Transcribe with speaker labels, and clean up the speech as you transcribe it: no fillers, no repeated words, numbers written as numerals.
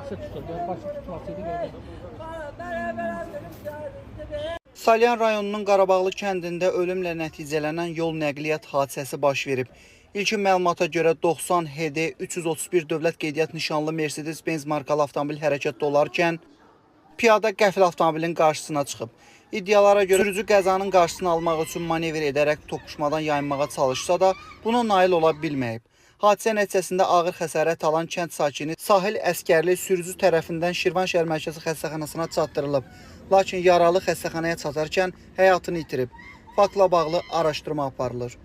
Speaker 1: başı tutuldu. Başı tutmasıydı gördüm.
Speaker 2: Salyan rayonunun Qarabağlı kəndində ölümlə nəticələnən yol nəqliyyat hadisəsi baş verib. İlkin məlumata görə 90 HD 331 dövlət qeydiyyat nişanlı Mercedes-Benz markalı avtomobil hərəkətdə olarkən piyada qəfil avtomobilin qarşısına çıxıb. İddialara görə sürücü qəzanın qarşısını almaq üçün manevr edərək toqquşmadan yayınmağa çalışsa da buna nail ola bilməyib. Hadisə nəticəsində ağır xəsarət alan kənd sakini Sahil Əskərli sürücü tərəfindən Şirvan şəhər mərkəzi xəstəxanasına çatdırılıb. Lakin yaralı xəstəxanaya çatarkən həyatını itirib. Faktla bağlı araşdırma aparılır.